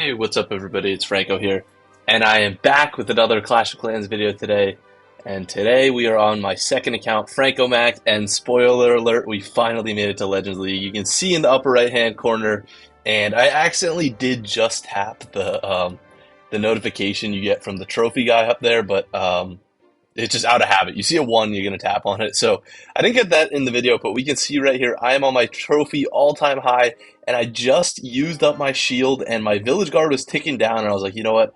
Hey, what's up everybody? It's Franco here, and I am back with another Clash of Clans video today. And today we are on my second account, Franco Mac, and spoiler alert, we finally made it to Legends League. You can see in the upper right hand corner, and I accidentally did just tap the notification you get from the trophy guy up there, but it's just out of habit. You see a 1, you're going to tap on it. So I didn't get that in the video, but we can see right here, I am on my trophy all-time high, and I just used up my shield, and my village guard was ticking down, and I was like, you know what?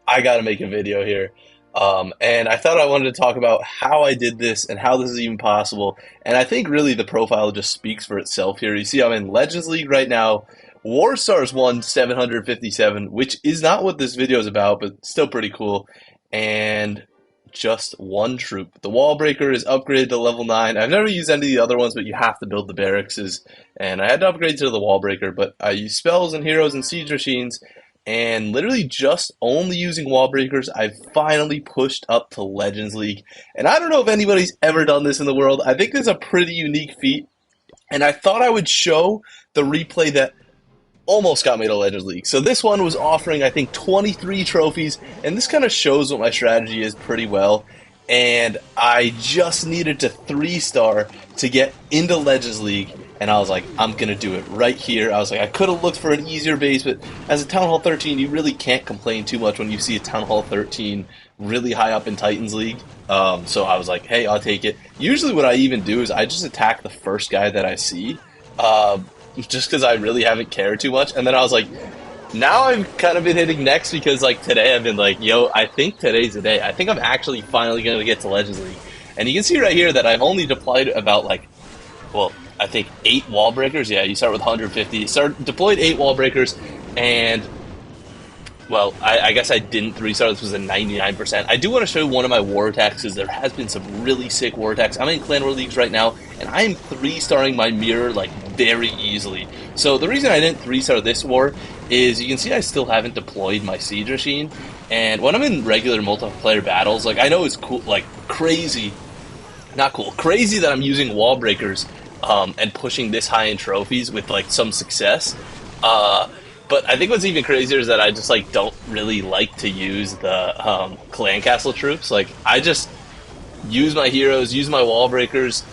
I got to make a video here. And I thought I wanted to talk about how I did this and how this is even possible. And I think really the profile just speaks for itself here. You see I'm in Legends League right now. War Stars won 757, which is not what this video is about, but still pretty cool. And just one troop. The Wallbreaker is upgraded to level 9. I've never used any of the other ones, but you have to build the barracks. And I had to upgrade to the Wallbreaker, but I use spells and heroes and siege machines. And literally just only using wall breakers, I've finally pushed up to Legends League. And I don't know if anybody's ever done this in the world. I think this is a pretty unique feat. And I thought I would show the replay that almost got me to Legends League. So this one was offering, I think, 23 trophies. And this kind of shows what my strategy is pretty well. And I just needed to 3-star to get into Legends League. And I was like, I'm going to do it right here. I was like, I could have looked for an easier base, but as a Town Hall 13, you really can't complain too much when you see a Town Hall 13 really high up in Titans League. So I was like, hey, I'll take it. Usually what I even do is I just attack the first guy that I see, just because I really haven't cared too much. And then I was like, now I've kind of been hitting next because like today I've been like, yo, I think today's the day. I think I'm actually finally going to get to Legends League. And you can see right here that I've only deployed about like, well, I think 8 wall breakers. Yeah, you start with 150. Deployed 8 wall breakers, and well, I guess I didn't 3-star. This was a 99%. I do want to show one of my war attacks because there has been some really sick war attacks. I'm in Clan War Leagues right now, and I am 3-starring my mirror like very easily. So the reason I didn't 3-star this war is you can see I still haven't deployed my siege machine, and when I'm in regular multiplayer battles, like I know it's cool, like crazy, not cool, crazy that I'm using wall breakers. And pushing this high in trophies with like some success. But I think what's even crazier is that I just like don't really like to use the clan castle troops. Like I just use my heroes, use my wall breakers,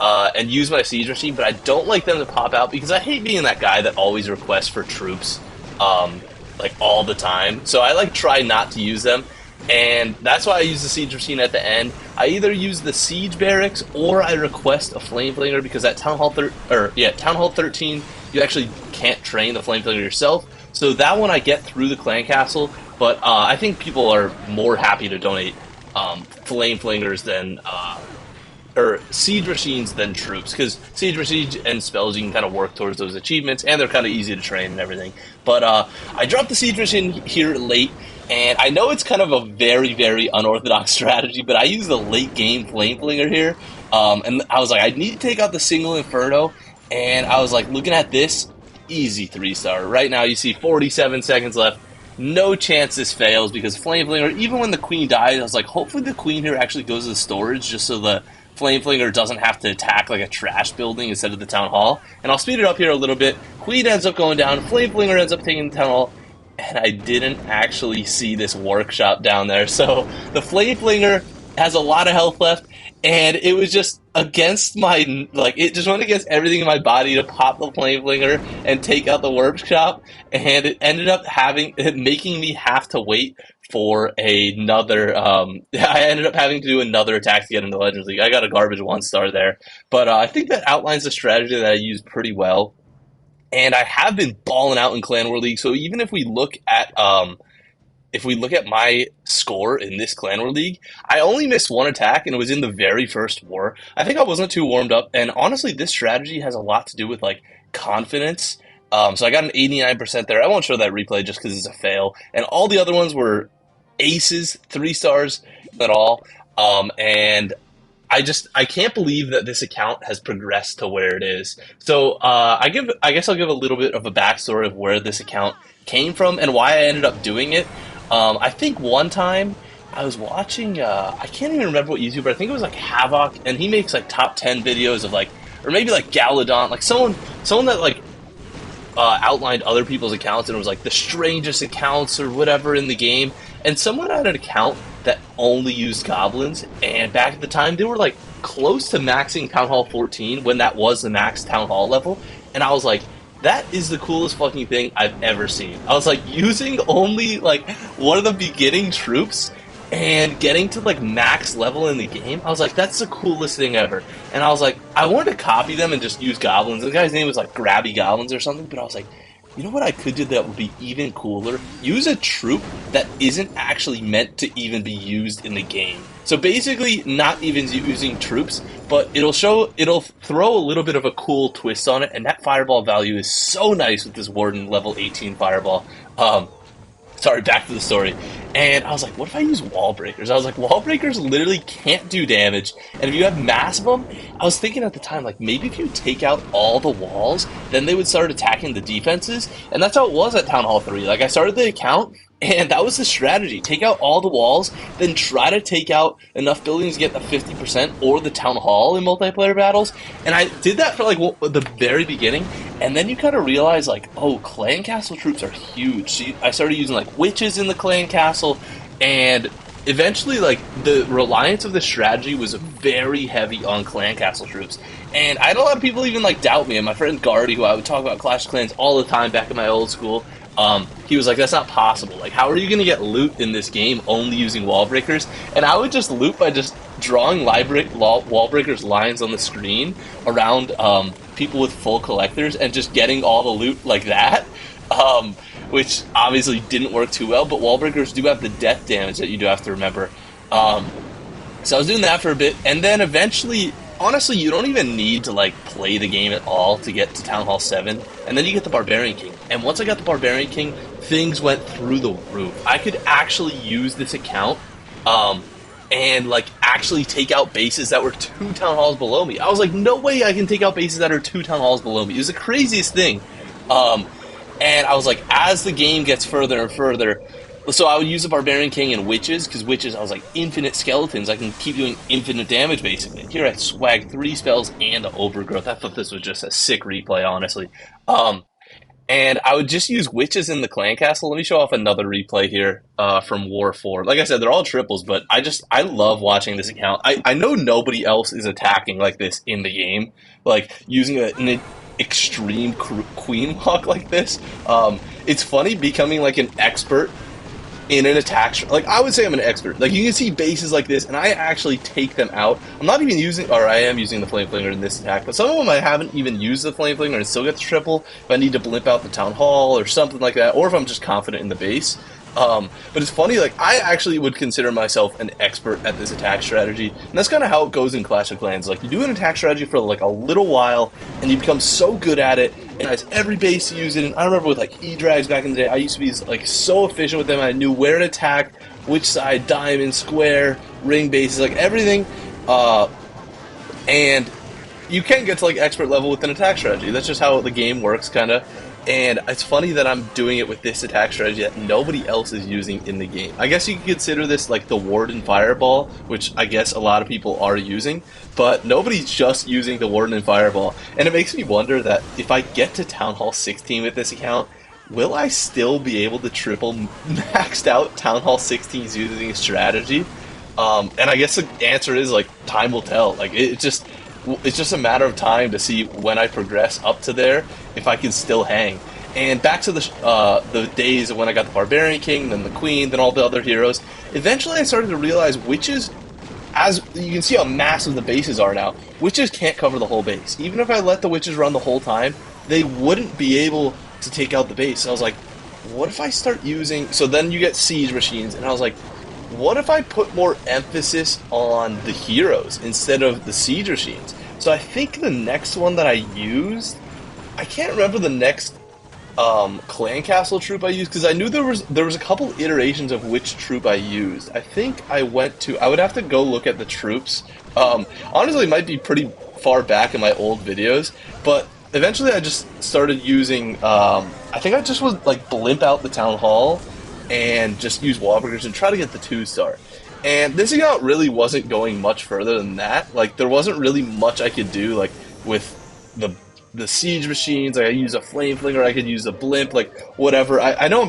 and use my siege machine, but I don't like them to pop out because I hate being that guy that always requests for troops like all the time. So I like try not to use them. And that's why I use the siege machine at the end. I either use the siege barracks or I request a flame flinger because at Town Hall 13 you actually can't train the flame flinger yourself. So that one I get through the clan castle, but I think people are more happy to donate flame flingers than or siege machines than troops, because siege machines and spells you can kind of work towards those achievements and they're kind of easy to train and everything. But I dropped the siege machine here late. And I know it's kind of a very, very unorthodox strategy, but I use the late game flame flinger here. And I was like, I need to take out the single inferno. And I was like, looking at this, easy 3-star. Right now, you see 47 seconds left. No chance this fails because flame flinger, even when the queen dies, I was like, hopefully the queen here actually goes to the storage just so the flame flinger doesn't have to attack like a trash building instead of the town hall. And I'll speed it up here a little bit. Queen ends up going down. Flame flinger ends up taking the town hall. And I didn't actually see this workshop down there. So the flame flinger has a lot of health left, and it was just against my, like, it just went against everything in my body to pop the flame flinger and take out the workshop, and it ended up making me have to wait for another, I ended up having to do another attack to get into Legends League. I got a garbage 1-star there, but I think that outlines the strategy that I use pretty well. And I have been balling out in Clan War League, so even if we look at my score in this Clan War League, I only missed 1 attack, and it was in the very first war. I think I wasn't too warmed up, and honestly, this strategy has a lot to do with like confidence. So I got an 89% there. I won't show that replay just because it's a fail, and all the other ones were aces, 3-stars at all, and I can't believe that this account has progressed to where it is. So I guess I'll give a little bit of a backstory of where this account came from and why I ended up doing it. I think one time I was watching, I can't even remember what YouTuber, I think it was like Havoc, and he makes like top 10 videos of like, or maybe like Galadon, like someone that like outlined other people's accounts, and it was like the strangest accounts or whatever in the game. And someone had an account that only used goblins, and back at the time they were like close to maxing Town Hall 14 when that was the max Town Hall level. And I was like, that is the coolest fucking thing I've ever seen. I was like, using only like one of the beginning troops and getting to like max level in the game, I was like, that's the coolest thing ever. And I was like, I wanted to copy them and just use goblins. The guy's name was like Grabby Goblins or something, but I was like, you know what I could do that would be even cooler? Use a troop that isn't actually meant to even be used in the game. So basically, not even using troops, but it'll throw a little bit of a cool twist on it, and that fireball value is so nice with this Warden level 18 fireball. Sorry, back to the story. And I was like, what if I use wallbreakers? I was like, wallbreakers literally can't do damage, and if you have mass of them, I was thinking at the time, like, maybe if you take out all the walls, then they would start attacking the defenses, and that's how it was at Town Hall 3. Like, I started the account, and that was the strategy. Take out all the walls, then try to take out enough buildings to get the 50% or the Town Hall in multiplayer battles. And I did that for like the very beginning, and then you kind of realize like, oh, clan castle troops are huge. So I started using like witches in the clan castle, and eventually like the reliance of the strategy was very heavy on clan castle troops. And I had a lot of people even like doubt me, and my friend Gardy, who I would talk about Clash of Clans all the time back in my old school, he was like, that's not possible. Like, how are you going to get loot in this game only using wall breakers? And I would just loot by just drawing wall breakers lines on the screen around people with full collectors and just getting all the loot like that, which obviously didn't work too well, but wall breakers do have the death damage that you do have to remember. So I was doing that for a bit, and then eventually, honestly, you don't even need to like play the game at all to get to Town Hall 7, and then you get the Barbarian King. And once I got the Barbarian King, things went through the roof. I could actually use this account and like actually take out bases that were 2 Town Halls below me. I was like, no way I can take out bases that are 2 Town Halls below me. It was the craziest thing. And I was like, as the game gets further and further, so I would use the Barbarian King and Witches, because Witches, I was like, infinite skeletons. I can keep doing infinite damage, basically. Here I swag 3 spells and the Overgrowth. I thought this was just a sick replay, honestly. And I would just use Witches in the Clan Castle. Let me show off another replay here from War 4. Like I said, they're all triples, but I love watching this account. I know nobody else is attacking like this in the game, like using an extreme queen walk like this. It's funny becoming like an expert in an attack. Like, I would say I'm an expert. Like, you can see bases like this, and I actually take them out. I'm not even using, or I am using the Flame Flinger in this attack, but some of them I haven't even used the Flame Flinger and still get the triple if I need to blimp out the Town Hall or something like that, or if I'm just confident in the base. But it's funny, like, I actually would consider myself an expert at this attack strategy, and that's kind of how it goes in Clash of Clans. Like, you do an attack strategy for, like, a little while, and you become so good at it, and it's every base to use it. And I remember with, like, E-Drags back in the day, I used to be, like, so efficient with them. I knew where to attack, which side, diamond, square, ring bases, like, everything. And you can get to, like, expert level with an attack strategy. That's just how the game works, kind of. And it's funny that I'm doing it with this attack strategy that nobody else is using in the game. I guess you could consider this like the Warden Fireball, which I guess a lot of people are using, but nobody's just using the Warden Fireball. And it makes me wonder that if I get to Town Hall 16 with this account, will I still be able to triple maxed out Town Hall 16s using a strategy? And I guess the answer is like, time will tell. Like, it's just a matter of time to see when I progress up to there, if I can still hang. And back to the days of when I got the Barbarian King, then the Queen, then all the other heroes, eventually I started to realize Witches, as you can see how massive the bases are now, Witches can't cover the whole base. Even if I let the Witches run the whole time, they wouldn't be able to take out the base. So I was like, what if I start using... So then you get siege machines, and I was like, what if I put more emphasis on the heroes instead of the siege machines? So I think the next one that I used, I can't remember the next clan castle troop I used, because I knew there was a couple iterations of which troop I used. I think I would have to go look at the troops. Honestly, it might be pretty far back in my old videos, but eventually I just started using, I think I just would like blimp out the Town Hall and just use wallbreakers and try to get the 2-star. And this account really wasn't going much further than that. Like, there wasn't really much I could do, like, with the the siege machines. Like I use a flame flinger, I could use a blimp, like whatever. I know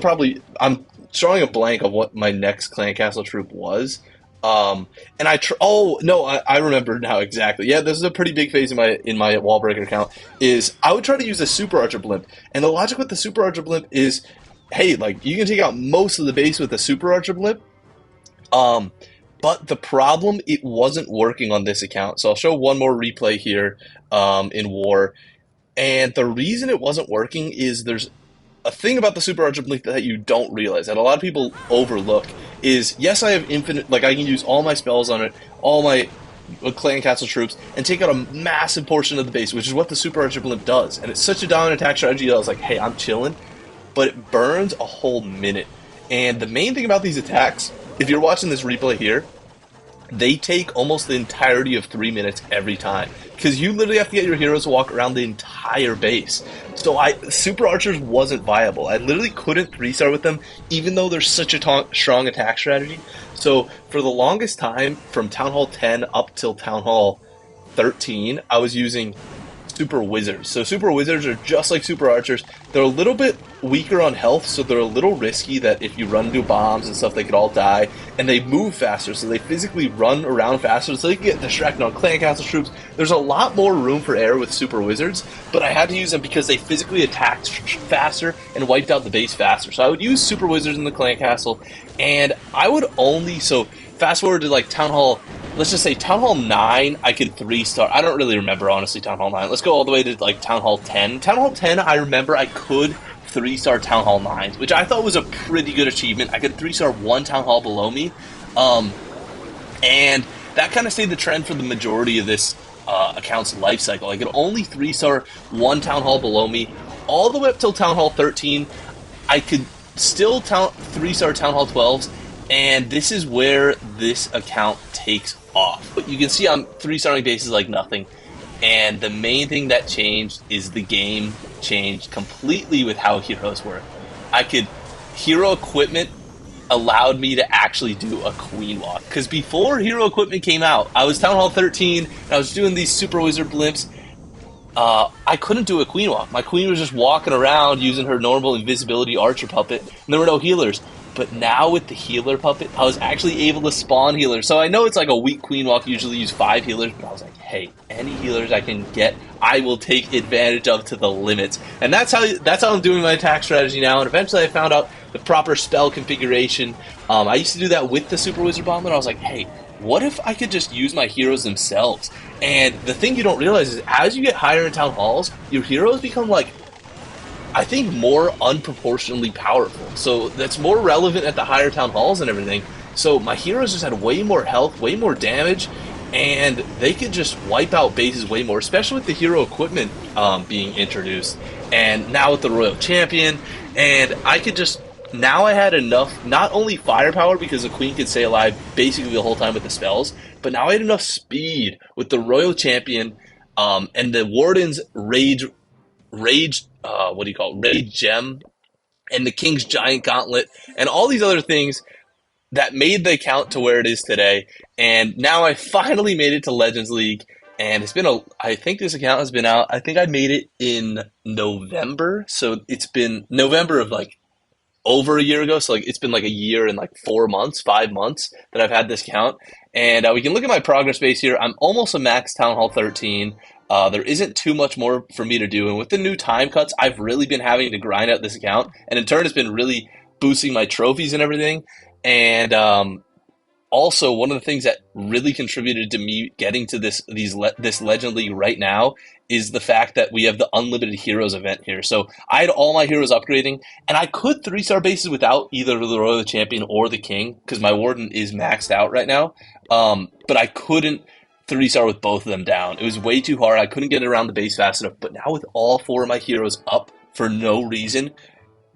I'm drawing a blank of what my next clan castle troop was. And oh no, I remember now exactly. Yeah, this is a pretty big phase in my wallbreaker account. Is I would try to use a super archer blimp, and the logic with the super archer blimp is, hey, like you can take out most of the base with a super archer blimp. Um, but the problem, it wasn't working on this account. So I'll show one more replay here in war. And the reason it wasn't working is there's a thing about the super archer blink that you don't realize, that a lot of people overlook, is yes, I have infinite, like I can use all my spells on it, all my clan castle troops, and take out a massive portion of the base, which is what the super archer blimp does. And it's such a dominant attack strategy that I was like, hey, I'm chilling, but it burns a whole minute. And the main thing about these attacks, if you're watching this replay here, they take almost the entirety of 3 minutes every time, because you literally have to get your heroes to walk around the entire base. So super archers wasn't viable. I literally couldn't 3-star with them, even though there's such a strong attack strategy. So for the longest time, from Town Hall 10 up till Town Hall 13, I was using super wizards. So super wizards are just like super archers. They're a little bit weaker on health, so they're a little risky that if you run into bombs and stuff, they could all die. And they move faster, so they physically run around faster, so they can get distracted on clan castle troops. There's a lot more room for error with super wizards, but I had to use them because they physically attacked faster and wiped out the base faster. So I would use super wizards in the clan castle, and I would only, so fast forward to like Town Hall, let's just say Town Hall 9, I could 3-star. I don't really remember, honestly, Town Hall 9. Let's go all the way to like Town Hall 10. Town Hall 10, I remember I could 3-star Town Hall 9s, which I thought was a pretty good achievement. I could 3-star one Town Hall below me. And that kind of stayed the trend for the majority of this account's life cycle. I could only 3-star one Town Hall below me. All the way up till Town Hall 13, I could still 3-star Town Hall 12s. And this is where this account takes off. But you can see I'm 3-starring bases like nothing. And the main thing that changed is the game changed completely with how heroes work. Hero equipment allowed me to actually do a queen walk. Because before hero equipment came out, I was Town Hall 13, and I was doing these super wizard blimps. I couldn't do a queen walk. My queen was just walking around using her normal invisibility archer puppet, and there were no healers. But now with the healer puppet, I was actually able to spawn healers. So I know it's like a weak queen walk, usually use 5 healers, but I was like, hey, any healers I can get, I will take advantage of to the limits. And that's how I'm doing my attack strategy now. And eventually I found out the proper spell configuration. I used to do that with the Super Wizard Bomb, and I was like, hey, what if I could just use my heroes themselves? And the thing you don't realize is as you get higher in Town Halls, your heroes become like, I think, more unproportionally powerful. So that's more relevant at the higher Town Halls and everything. So my heroes just had way more health, way more damage, and they could just wipe out bases way more, especially with the hero equipment being introduced. And now with the Royal Champion, and now I had enough, not only firepower because the Queen could stay alive basically the whole time with the spells, but now I had enough speed with the Royal Champion and the Warden's Rage Gem, and the King's Giant Gauntlet, and all these other things that made the account to where it is today. And now I finally made it to Legends League, and I think this account has been out, I think I made it in November, so it's been November of like over a year ago, so like it's been like a year and like 5 months that I've had this account. And we can look at my progress base here. I'm almost a max Town Hall 13. There isn't too much more for me to do, and with the new time cuts, I've really been having to grind out this account, and in turn, it's been really boosting my trophies and everything. And also, one of the things that really contributed to me getting to this Legend League right now is the fact that we have the Unlimited Heroes event here. So I had all my heroes upgrading, and I could 3-star bases without either the Royal Champion or the King, because my Warden is maxed out right now, but I couldn't 3-star with both of them down. It was way too hard. I couldn't get around the base fast enough. But now with all 4 of my heroes up for no reason,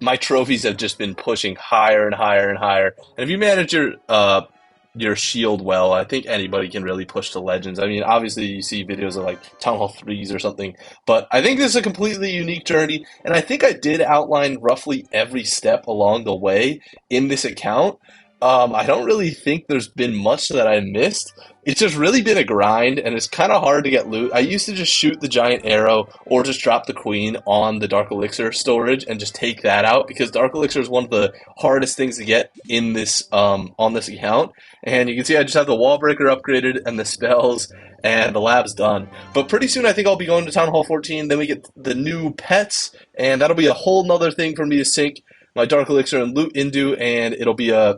my trophies have just been pushing higher and higher and higher. And if you manage your shield well, I think anybody can really push to Legends. I mean, obviously you see videos of like Town Hall 3s or something, but I think this is a completely unique journey. And I think I did outline roughly every step along the way in this account. I don't really think there's been much that I missed. It's just really been a grind, and it's kind of hard to get loot. I used to just shoot the giant arrow or just drop the queen on the Dark Elixir storage and just take that out because Dark Elixir is one of the hardest things to get in this on this account. And you can see I just have the wallbreaker upgraded and the spells and the lab's done. But pretty soon I think I'll be going to Town Hall 14. Then we get the new pets, and that'll be a whole nother thing for me to sink my Dark Elixir and loot into, and it'll be a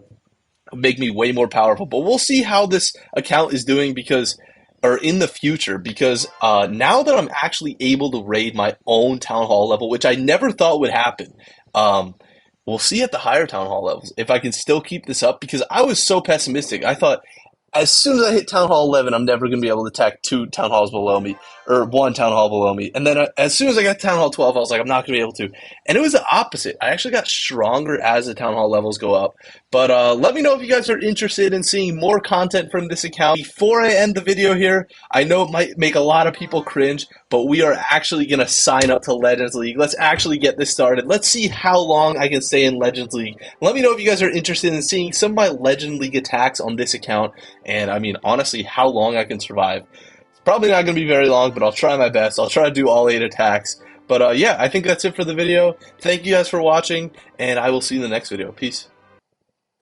make me way more powerful. But we'll see how this account is doing or in the future, because now that I'm actually able to raid my own town hall level, which I never thought would happen, we'll see at the higher town hall levels if I can still keep this up, because I was so pessimistic. I thought as soon as I hit Town Hall 11, I'm never going to be able to attack two Town Halls below me, or one Town Hall below me. And then as soon as I got Town Hall 12, I was like, I'm not going to be able to. And it was the opposite. I actually got stronger as the Town Hall levels go up. But let me know if you guys are interested in seeing more content from this account. Before I end the video here, I know it might make a lot of people cringe, but we are actually going to sign up to Legends League. Let's actually get this started. Let's see how long I can stay in Legends League. Let me know if you guys are interested in seeing some of my Legend League attacks on this account. And I mean, honestly, how long I can survive. It's probably not going to be very long, but I'll try my best. I'll try to do all 8 attacks. But yeah, I think that's it for the video. Thank you guys for watching, and I will see you in the next video. Peace.